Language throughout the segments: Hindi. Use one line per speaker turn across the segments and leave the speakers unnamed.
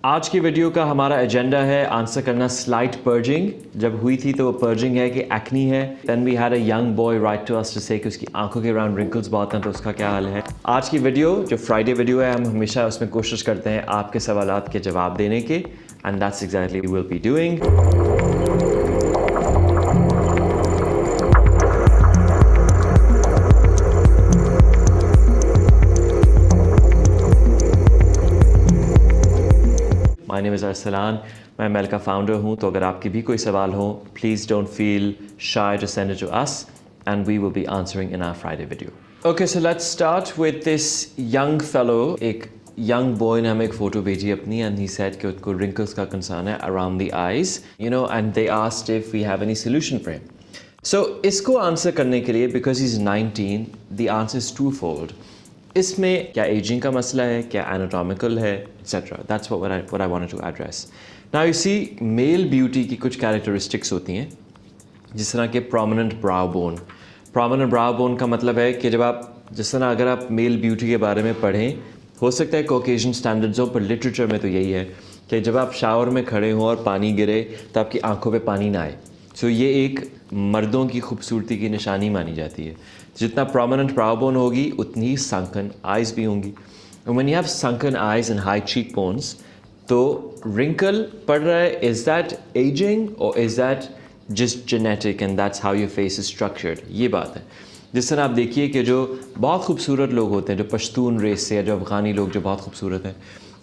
आज की वीडियो का हमारा एजेंडा है आंसर करना स्लाइट पर्जिंग। जब हुई थी तो वो पर्जिंग है कि एक्नी है। Then we had a young boy write to us to say कि उसकी आंखों के अराउंड रिंकल्स बहुत हैं, तो उसका क्या हाल है। आज की वीडियो जो फ्राइडे वीडियो है, हम हमेशा उसमें कोशिश करते हैं आपके सवालात के जवाब देने के, and that's exactly we will be doing. My name is Arsalan, मैं मेल का फाउंडर हूँ। तो अगर आपके भी कोई सवाल हो, please don't feel shy to send it to us and we will be answering in our Friday video. Okay, so let's start with this young fellow. एक यंग बॉय ने हमें एक फ़ोटो भेजी अपनी, एंड ही सेड कि उसको रिंकल्स का कंसर्न है around the eyes, you know, and they asked if we have any solution for him. So इसको आंसर करने के लिए, because he is 19, the answer is twofold. इसमें क्या एजिंग का मसला है, क्या एनाटॉमिकल है, etcetera. That's what I wanted to address. Now you see, male beauty की कुछ कैरेक्टरिस्टिक्स होती हैं, जिस तरह के prominent brow bone. Prominent brow bone का मतलब है कि जब आप, जिस तरह अगर आप मेल ब्यूटी के बारे में पढ़ें, हो सकता है कॉकेशियन स्टैंडर्ड्स हो, पर लिटरेचर में तो यही है कि जब आप शावर में खड़े हों और पानी गिरे तो आपकी आंखों पे पानी ना आए। सो ये एक मर्दों की खूबसूरती की निशानी मानी जाती है। जितना प्रोमिनेंट ब्राउ बोन होगी, उतनी ही sunken आइज़ भी होंगी। And when you have sunken eyes and high cheekbones, तो wrinkle पड़ रहा है, is that aging or is that just genetic and that's how your face is structured? ये बात है। जिस तरह आप देखिए कि जो बहुत खूबसूरत लोग होते हैं, जो पश्तून रेस से या जो अफ़गानी लोग जो बहुत खूबसूरत हैं,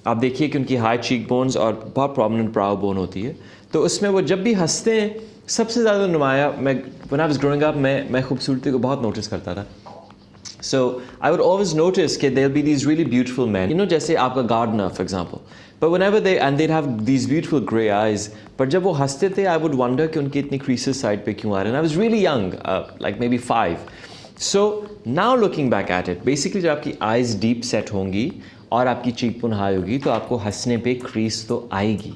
आप देखिए कि उनकी हाई चीक बोन्स और बहुत प्रोमिनेंट ब्राउ बोन होती है। तो उसमें वो जब भी हंसते हैं, सबसे ज़्यादा नुमाया, मैं when I was growing up, मैं खूबसूरती को बहुत नोटिस करता था। So I would always notice that there'll be these really beautiful men, you know, जैसे आपका gardener for example, but whenever they'd have these beautiful grey eyes, but जब वो हंसते थे, I would wonder कि उनकी इतनी creases side पे क्यों आ रहे हैं। I was really young, like maybe 5. So now looking back at it, basically जब आपकी eyes deep set होंगी और आपकी cheekbone high होगी, तो आपको हंसने पे crease तो आएगी।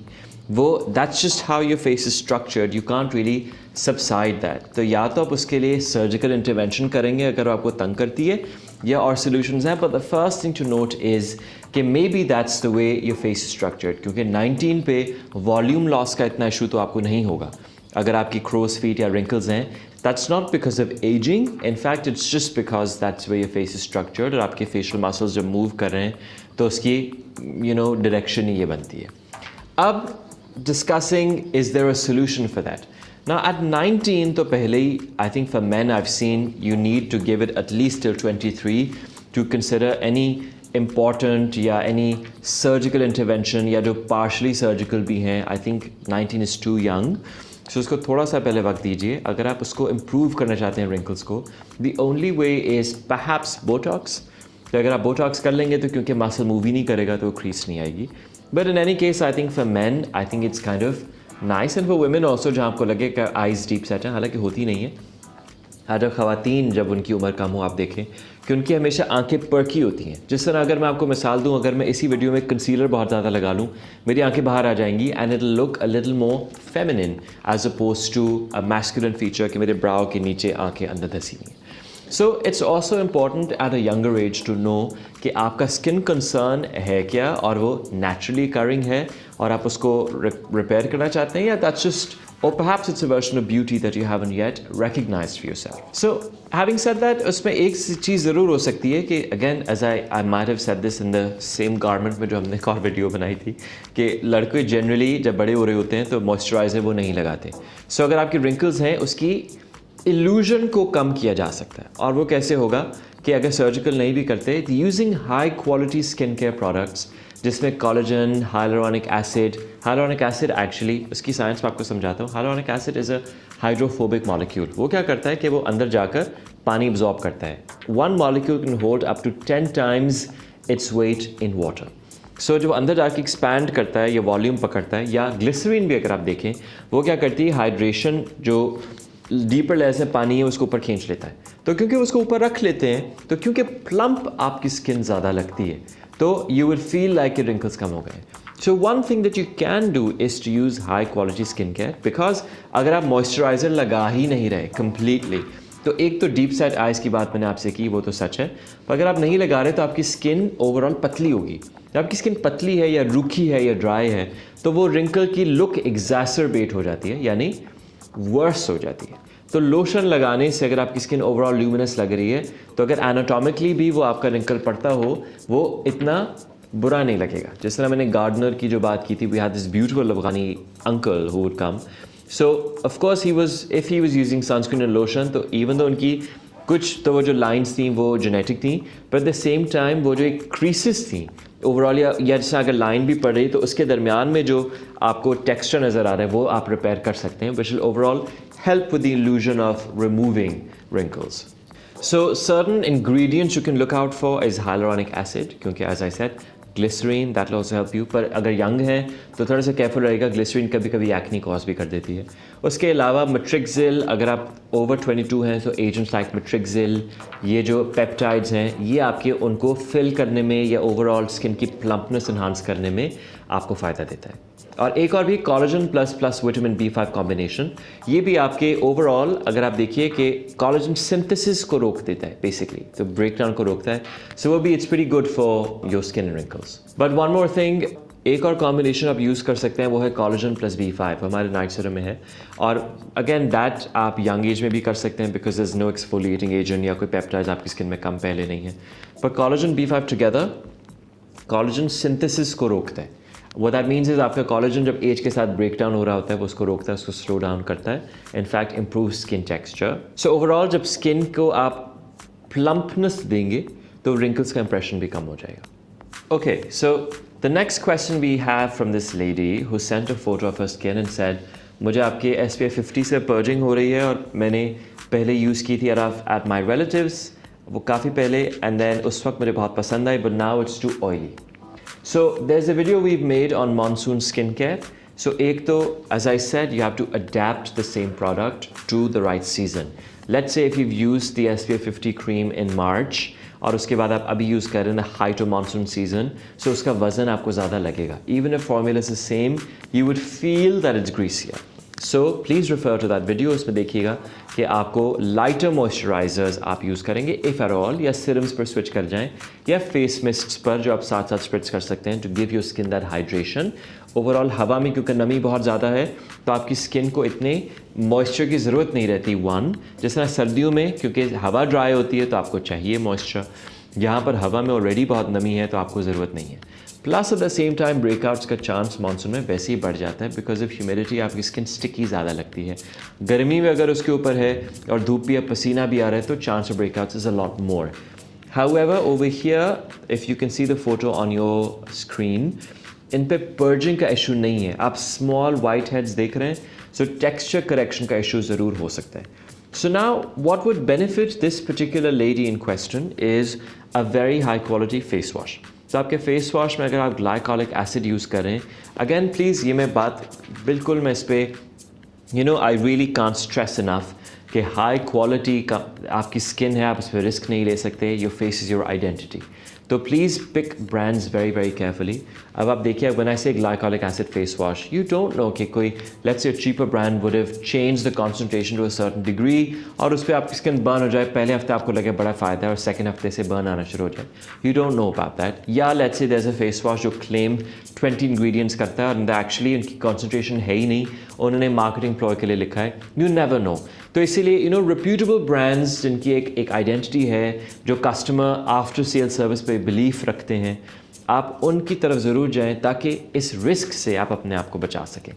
वो that's just how your face is structured. You can't really subside that. तो या तो आप उसके लिए सर्जिकल इंटरवेंशन करेंगे अगर आपको तंग करती है, या और सॉल्यूशंस हैं। But the first thing to note is कि maybe that's the way your face is structured, क्योंकि 19 पे वॉल्यूम लॉस का इतना इशू तो आपको नहीं होगा अगर आपकी क्रोज फीट या रिंकल्स हैं। That's not because of ageing, in fact it's just because that's way your face is structured. और आपके फेशियल मसल्स जब मूव कर रहे हैं तो उसकी डायरेक्शन ही ये बनती है। अब discussing, is there a solution for that? Now at 19 तो पहले ही, I think for men I've seen you need to give it at least till 23 to consider any important या any surgical intervention, या जो partially surgical भी हैं। I think 19 is too young, so उसको थोड़ा सा पहले वक्त दीजिए। अगर आप उसको improve करना चाहते हैं wrinkles को, the only way is perhaps Botox। तो अगर आप Botox कर लेंगे तो क्योंकि मसल मूव ही नहीं करेगा तो crease नहीं आएगी। But in any case, I think for men, I think it's kind of nice, and for women also, जहाँ आपको लगे कि eyes deep set हैं, हालांकि होती नहीं है। हर ख़वातीन जब उनकी उम्र कम हो, आप देखें कि उनकी हमेशा आंखें पर्की होती हैं। जिस तरह अगर मैं आपको मिसाल दूँ, अगर मैं इसी वीडियो में कंसीलर बहुत ज़्यादा लगा लूँ, मेरी आंखें बाहर आ जाएंगी, and it look a little more feminine as opposed to a masculine feature कि मेरे ब्राउ के नीचे आंखें अंदर धसी हुई हैं। So it's also important at a younger age to know कि आपका स्किन कंसर्न है क्या, और वो नेचुरली करिंग है और आप उसको रिपेयर करना चाहते हैं, या that's just, or perhaps it's a version of beauty that you haven't yet recognized for yourself. So having said that, उसमें एक चीज़ ज़रूर हो सकती है कि again, as I might have said this in the same garment में जो हमने एक और वीडियो बनाई थी, कि लड़के जनरली जब बड़े हो रहे होते हैं तो मॉइस्चराइज़र वो नहीं लगाते। So अगर आपकी रिंकल्स हैं, उसकी इल्यूजन को कम किया जा सकता है। और वो कैसे होगा कि अगर सर्जिकल नहीं भी करते, using high quality skin care products जिसमें कोलेजन, हाइलुरोनिक एसिड एक्चुअली, उसकी साइंस मैं आपको समझाता हूँ। Hyaluronic acid is a hydrophobic molecule. वो क्या करता है कि वो अंदर जाकर पानी एब्जॉर्ब करता है। 1 molecule can hold up to 10 times its weight in water. So जब अंदर जाके एक्सपैंड करता है या वॉल्यूम पकड़ता है, या ग्लिसरीन भी अगर आप देखें, वो क्या करती है, हाइड्रेशन जो डीपर लेयर से पानी है उसको ऊपर खींच लेता है। तो क्योंकि उसको ऊपर रख लेते हैं, तो क्योंकि प्लम्प आपकी स्किन ज़्यादा लगती है, तो you will feel like your wrinkles कम हो गए। So one thing that you can do is to use high quality skin care, because अगर आप मॉइस्चराइज़र लगा ही नहीं रहे कंप्लीटली, तो एक तो डीप सेट आइज़ की बात मैंने आपसे की, वो तो सच है, पर अगर आप नहीं लगा रहे तो आपकी स्किन ओवरऑल पतली होगी। जब आपकी स्किन पतली है या रूखी है या ड्राई है तो वो रिंकल की लुक एग्जैसरबेट हो जाती है, यानी वर्स हो जाती है। तो लोशन लगाने से अगर आपकी स्किन ओवरऑल ल्यूमिनस लग रही है तो अगर एनाटॉमिकली भी वो आपका रिंकल पड़ता हो वो इतना बुरा नहीं लगेगा। जिस तरह मैंने गार्डनर की जो बात की थी, we had this beautiful Afghani uncle who would come, so of course if he was using sunscreen and lotion, तो इवन तो उनकी कुछ तो वो जो लाइंस थी वो जेनेटिक थी, पर एट द सेम टाइम वो जो एक क्रीसेस थी ओवरऑल, या जैसे अगर लाइन भी पड़ रही तो उसके दरमियान में जो आपको टेक्सचर नज़र आ रहा है वो आप रिपेयर कर सकते हैं, which will overall help with the illusion of removing wrinkles. So certain ingredients you can look out for is hyaluronic acid, क्योंकि as I said glycerine that will also help you, पर अगर यंग है तो थोड़ा सा केयरफुल रहेगा, ग्लिसरीन कभी कभी एक्नी कॉज भी कर देती है। उसके अलावा मेट्रिक्सिल, अगर आप ओवर 22 हैं तो एजेंट्स लाइक मेट्रिक्सिल, ये जो पेप्टाइड्स हैं ये आपके उनको फिल करने में या ओवरऑल स्किन की प्लम्पनेस इन्हांस करने में आपको फ़ायदा देता है। और एक और भी collagen plus vitamin B5 combination, ये भी आपके ओवरऑल अगर आप देखिए कि कोलेजन सिंथेसिस को रोक देता है बेसिकली, तो ब्रेकडाउन को रोकता है, सो वो भी it's very good for your skin and wrinkles. But one more thing, एक और कॉम्बिनेशन आप यूज़ कर सकते हैं वो है कोलेजन प्लस B5, हमारे नाइट सीरम में है, और अगेन दैट आप यंग एज में भी कर सकते हैं because there is no exfoliating agent या कोई पेप्टाइड्स आपकी स्किन में कम पहले नहीं है, पर collagen B5 together collagen synthesis को रोकता है। What that means is आपका कोलेजन जब एज के साथ ब्रेक डाउन हो रहा होता है वो उसको रोकता है, उसको स्लो डाउन करता है, in fact improve skin texture. So overall जब स्किन को आप प्लम्पनेस देंगे तो रिंकल्स का इंप्रेशन भी कम हो जाएगा। Okay, so the next question we have from this lady who sent a photo of her skin and said मुझे आपके SPF 50 से पर्जिंग हो रही है और मैंने पहले यूज़ की थी एट माई रिलेटिव्स, वो काफ़ी पहले, एंड देन उस वक्त मुझे बहुत पसंद आई, but now it's too oily. So there's a video we've made on monsoon skincare. So एक तो, as I said, you have to adapt the same product to the right season. Let's say if you've used the SPF 50 cream in March और उसके बाद आप अभी यूज़ कर रहे हैं height of monsoon season, so उसका वज़न आपको ज़्यादा लगेगा. Even if formula is the same, you would feel that it's greasier. So please refer to that video, उसमें देखिएगा कि आपको लाइटर मॉइस्चराइजर्स आप यूज़ करेंगे इफ़ एट ऑल, या सिरम्स पर स्विच कर जाएं या फेस मिस्ट्स पर जो आप साथ साथ स्प्रिट्स कर सकते हैं to give your skin that hydration. Overall हवा में क्योंकि नमी बहुत ज़्यादा है तो आपकी स्किन को इतने मॉइस्चर की ज़रूरत नहीं रहती, वन, जिस तरह सर्दियों में क्योंकि हवा ड्राई होती है तो आपको चाहिए मॉइस्चर, यहाँ पर हवा में ऑलरेडी बहुत नमी है तो आपको ज़रूरत नहीं है। Plus at the same time breakouts का चांस मानसून में वैसे ही बढ़ जाता है बिकॉज ऑफ ह्यूमिडिटी, आपकी स्किन स्टिकी ज़्यादा लगती है। गर्मी में अगर उसके ऊपर है और धूप भी या पसीना भी आ रहा है तो chance of breakouts is a lot more. However over here if you can see the photo on your screen, इन पे पर्जिंग का इशू नहीं है, आप स्मॉल वाइट हेड्स देख रहे हैं, सो टेक्सचर करेक्शन का इशू ज़रूर हो सकता है। So now what would benefit this particular lady in question is a very high quality face wash. तो आपके फेस वॉश में अगर आप ग्लाइकोलिक एसिड यूज़ करें, अगेन प्लीज़ ये मैं बात बिल्कुल मैं इस पर I really can't stress enough कि हाई क्वालिटी का आपकी स्किन है, आप इस पर रिस्क नहीं ले सकते, your face is your identity, तो please pick brands very very carefully. अब आप देखिए when I say glycolic acid face wash, you don't know कि कोई let's say cheaper brand would have change the concentration to a certain degree और उस पर आपकी स्किन बर्न हो जाए, पहले हफ्ते आपको लगे बड़ा फ़ायदा है और सेकंड हफ्ते से बर्न आना शुरू हो जाए, you don't know about that. या let's say there is a face wash जो क्लेम 20 इंग्रेडिएंट्स करता है और एक्चुअली उनकी कॉन्सेंट्रेशन है ही नहीं, उन्होंने मार्केटिंग प्लॉय के लिए लिखा है, यू नेवर नो। तो इसीलिए रिप्यूटेबल ब्रांड्स जिनकी एक आइडेंटिटी है, जो कस्टमर आफ्टर सेल सर्विस पे बिलीफ रखते हैं, आप उनकी तरफ ज़रूर जाएं ताकि इस रिस्क से आप अपने आप को बचा सकें।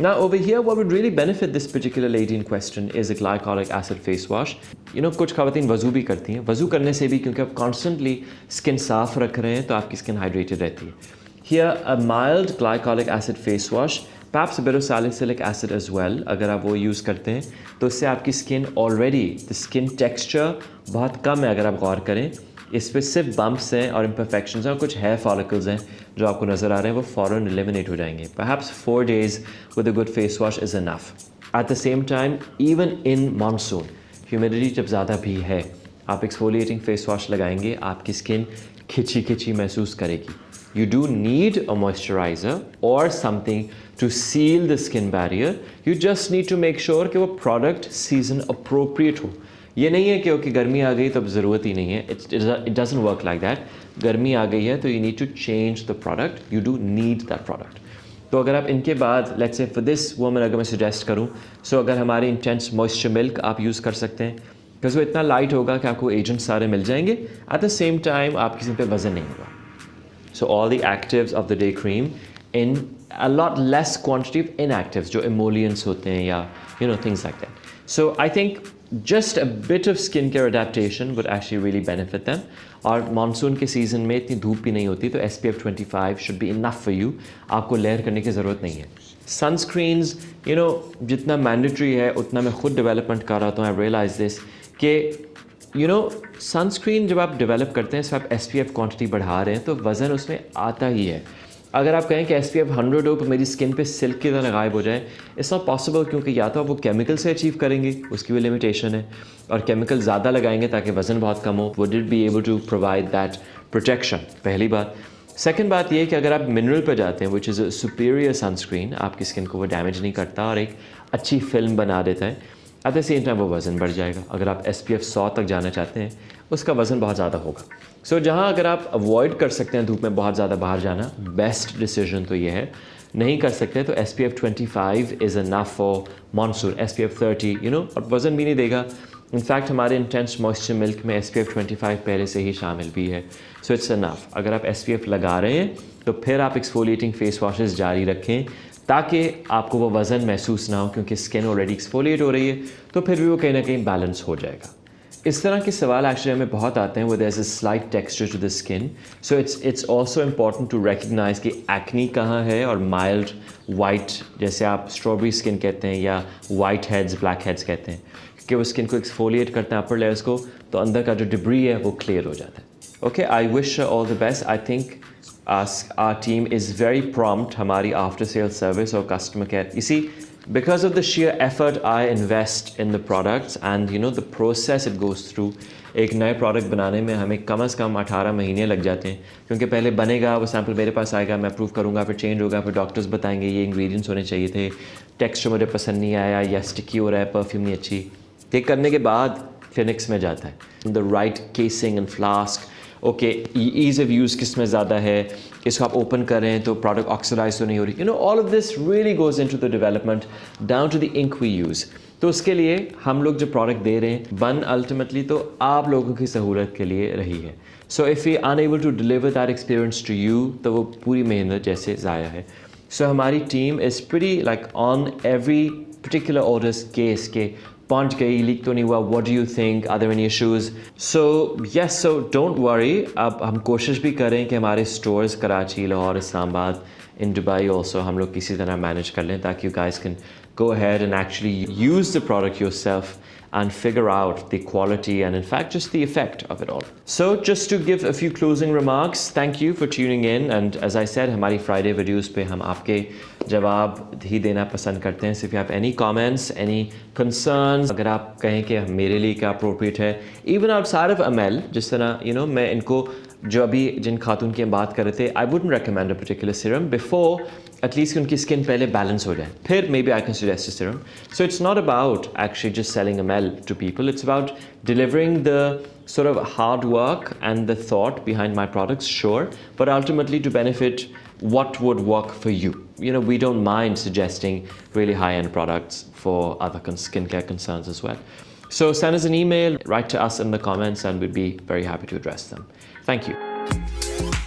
Now over here what would really benefit this particular lady in question is a glycolic acid face wash. कुछ ख़वातीन वज़ू भी करती हैं, वज़ू करने से भी क्योंकि आप कॉन्स्टेंटली स्किन साफ़ रख रहे हैं तो आपकी स्किन हाइड्रेटेड रहती है। Here a mild glycolic acid face wash, perhaps a bit of salicylic acid as well, अगर आप वो यूज़ करते हैं तो इससे आपकी skin already the skin texture बहुत कम है, अगर आप गौर करें इस पर सिर्फ बम्प्स हैं और इम्परफेक्शंस हैं और कुछ हेयर फॉलिकल्स हैं जो आपको नज़र आ रहे हैं, वो फ़ौरन एलिमिनेट हो जाएंगे। Perhaps 4 days with a good face wash is enough. At the same time, even in monsoon, humidity जब ज़्यादा भी है, आप एक्सफोलिएटिंग फेस वॉश लगाएंगे, आपकी स्किन खिंची खिंची महसूस करेगी। You do need a moisturizer or something to seal the skin barrier. You just need to make sure कि वो product season appropriate हो, ये नहीं है कि ओके गर्मी आ गई तो अब ज़रूरत ही नहीं है, it doesn't work like that. गर्मी आ गई है तो you need to change the product, you do need that product. तो अगर आप इनके बाद let's say for this woman अगर मैं सजेस्ट करूँ, सो अगर हमारी इंटेंस मॉइस्चर मिल्क आप यूज़ कर सकते हैं, बिकॉज वो इतना लाइट होगा कि आपको एजेंट्स सारे मिल जाएंगे, एट द सेम टाइम आपकी स्किन पे वजन नहीं होगा। So all the actives of the day cream in a lot less quantity of inactives जो emollients होते हैं या things like that. So I think just a bit of skincare adaptation would actually really benefit them. और मानसून के सीज़न में इतनी धूप भी नहीं होती तो SPF 25 should be enough for you. आपको लेयर करने की ज़रूरत नहीं है। Sunscreens जितना मैंडेटरी है उतना मैं खुद डेवलपमेंट कर रहा हूँ। I realize this कि सनस्क्रीन जब आप डेवलप करते हैं, आप SPF क्वांटिटी बढ़ा रहे हैं तो वज़न उसमें आता ही है। अगर आप कहें कि SPF 100 हो तो मेरी स्किन पे सिल्क की तरह गायब हो जाए, इट्स नॉट पॉसिबल, क्योंकि या तो आप वो केमिकल से अचीव करेंगे, उसकी भी लिमिटेशन है, और केमिकल ज़्यादा लगाएंगे ताकि वज़न बहुत कम हो, would it be able to provide that protection, पहली बात। सेकेंड बात ये कि अगर आप मिनरल पर जाते हैं which is a superior sunscreen, आपकी स्किन को वो डैमेज नहीं करता और एक अच्छी फिल्म बना देता है, एट द सेम टाइम वो वज़न बढ़ जाएगा। अगर आप SPF 100 तक जाना चाहते हैं उसका वज़न बहुत ज़्यादा होगा। सो जहाँ अगर आप अवॉइड कर सकते हैं धूप में बहुत ज़्यादा बाहर जाना, बेस्ट डिसीजन तो ये है। नहीं कर सकते तो SPF 25 is enough for monsoon, SPF 30 और वज़न भी नहीं देगा। इनफैक्ट हमारे इंटेंस मॉइस्चर मिल्क में SPF 25 पहले से ही शामिल भी है, सो इट्स इनफ। अगर आप SPF लगा रहे हैं तो फिर आप एक्सफोलिएटिंग फेस वॉशेस जारी रखें ताकि आपको वो वज़न महसूस ना हो, क्योंकि स्किन ऑलरेडी एक्सफोलिएट हो रही है तो फिर भी वो कहीं ना कहीं बैलेंस हो जाएगा। इस तरह के सवाल एक्चुअली हमें बहुत आते हैं वो there is a slight texture to the skin, so it's also important to recognise कि एक्नी कहाँ है और माइल्ड वाइट, जैसे आप स्ट्रॉबेरी स्किन कहते हैं या वाइट हेड्स ब्लैक हेड्स कहते हैं, कि वो स्किन को एक्सफोलिएट करते हैं अपर लेयर्स को, तो अंदर का जो डिब्री है वो क्लियर हो जाता है। Okay, I wish all the best. I think our team is very prompt, हमारी after sales service और customer care. You see, because of the sheer effort I invest in the products and the process it goes through, एक नए प्रोडक्ट बनाने में हमें कम से कम 18 महीने लग जाते हैं, क्योंकि पहले बनेगा, वो सैम्पल मेरे पास आएगा, मैं अप्रूव करूँगा, फिर चेंज होगा, फिर डॉक्टर्स बताएंगे ये इंग्रेडिएंट्स होने चाहिए थे, टेक्सचर मुझे पसंद नहीं आया या स्टिकी हो रहा है, परफ्यूम नहीं अच्छी। ये करने के बाद क्लिनिक्स में जाता है the right casing and flask, okay ease of use किस में ज़्यादा है, इसको आप ओपन करें तो प्रोडक्ट ऑक्सीडाइज तो नहीं हो रही, all of this really goes into the development down to the ink we use. तो उसके लिए हम लोग जो प्रोडक्ट दे रहे हैं बन अल्टीमेटली तो आप लोगों की सहूलत के लिए रही है। So if you unable to deliver that experience to you तो वो पूरी मेहनत जैसे ज़ाया है। सो हमारी team is pretty like on every particular orders case के पहुंच गई, लीक तो नहीं हुआ, what do you think, are there any issues. So yes, so don't worry. अब हम कोशिश भी करें कि हमारे stores Karachi, Lahore, Islamabad, in Dubai also हम लोग किसी तरह मैनेज कर लें ताकि you guys can go ahead and actually use the product yourself and figure out the quality and in fact just the effect of it all. So just to give a few closing remarks, thank you for tuning in, and as I said हमारी Friday videos पे हम आपके जवाब ही देना पसंद करते हैं। So if you have any comments, any concerns, अगर आप कहें कि मेरे लिए क्या appropriate है, even outside of ML, जिस तरह मैं इनको जो अभी जिन खातून की हम बात कर रहे थे, I wouldn't recommend a particular serum before at least उनकी स्किन पहले बैलेंस हो जाए, फिर maybe I can suggest a serum. So it's not about actually just selling ML to people, it's about delivering the sort of hard work and the thought behind my products, sure, but ultimately to benefit what would work for you. We don't mind suggesting really high-end products for other skincare concerns as well. So send us an email, write to us in the comments, and we'd be very happy to address them. Thank you.